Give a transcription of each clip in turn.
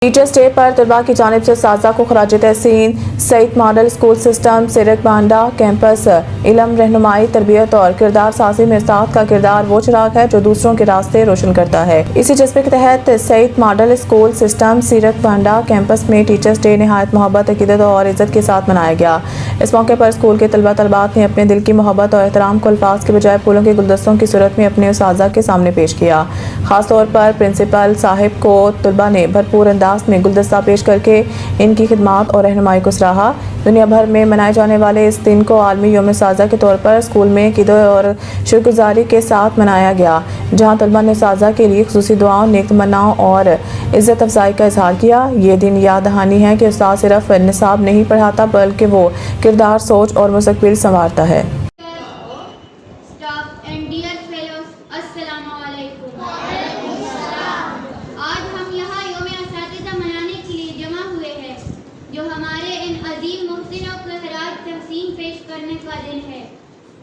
Teachers day پر طلباء کی جانب سے اساتذہ کو خراج تحسین سعید ماڈل اسکول سسٹم سرک بانڈہ کیمپس علم رہنمائی تربیت اور کردار سازی میں استاد کا کردار وہ چراغ ہے جو دوسروں کے راستے روشن کرتا ہے۔ اسی جذبے کے تحت سعید ماڈل اسکول سسٹم سرک بانڈہ کیمپس میں ٹیچرز ڈے نہایت محبت عقیدت اور عزت کے ساتھ منایا گیا۔ اس موقع پر اسکول کے طلباء طالبات نے اپنے دل کی محبت اور احترام کو الفاظ کے بجائے پھولوں کے گلدستوں کی صورت میں اپنے اساتذہ کے سامنے پیش کیا۔ خاص طور پر پرنسپل صاحب کو طلباء نے بھرپور انداز میں گلدستہ پیش کر کے ان کی خدمات اور رہنمائی کو سراہا۔ دنیا بھر میں منائے جانے والے اس دن کو عالمی یوم اساتذہ کے طور پر اسکول میں عقیدت اور شکرگزاری کے ساتھ منایا گیا، جہاں طلباء نے اساتذہ کے لیے خصوصی دعاؤں، نیک تمناؤں اور عزت افزائی کا اظہار کیا۔ یہ دن یاد دہانی ہے کہ استاد صرف نصاب نہیں پڑھاتا بلکہ وہ کردار، سوچ اور مستقبل سنوارتا ہے۔ جو ہمارے ان عظیم محسنوں کو خراج تحسین پیش کرنے کا دن ہے،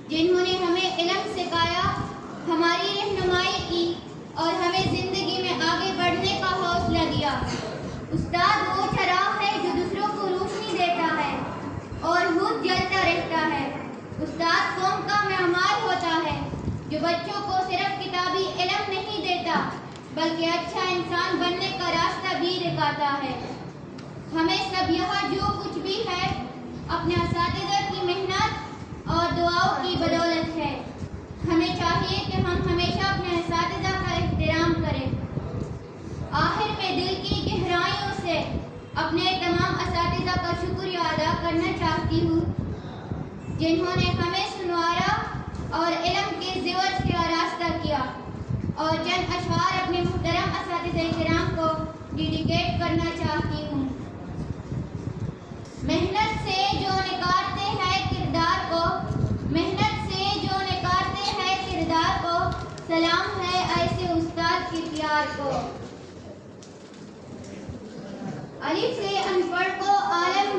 جنہوں نے ہمیں علم سکھایا، ہماری رہنمائی کی اور ہمیں زندگی میں آگے بڑھنے کا حوصلہ دیا۔ استاد وہ چراغ ہے جو دوسروں کو روشنی دیتا ہے اور خود جلتا رہتا ہے۔ استاد قوم کا معمار ہوتا ہے جو بچوں کو صرف کتابی علم نہیں دیتا بلکہ اچھا انسان بننے کا راستہ بھی دکھاتا ہے۔ ہمیں سب یہاں جو کچھ بھی ہے اپنے اساتذہ کی محنت اور دعاؤں کی بدولت ہے۔ ہمیں چاہیے کہ ہم ہمیشہ اپنے اساتذہ کا احترام کریں۔ آخر میں دل کی گہرائیوں سے اپنے تمام اساتذہ کا شکریہ ادا کرنا چاہتی ہوں، جنہوں نے ہمیں سنوارا اور علم کے زیور سے آراستہ کیا، اور چند اشعار اپنے محترم اساتذہ کرام کو ڈیڈیکیٹ کرنا چاہتی ہوں۔ محنت سے جو نکارتے ہیں کردار کو، محنت سے جو نکارتے ہیں کردار کو، سلام ہے ایسے استاد کے پیار کو۔ الف سے ان پڑھ کو عالم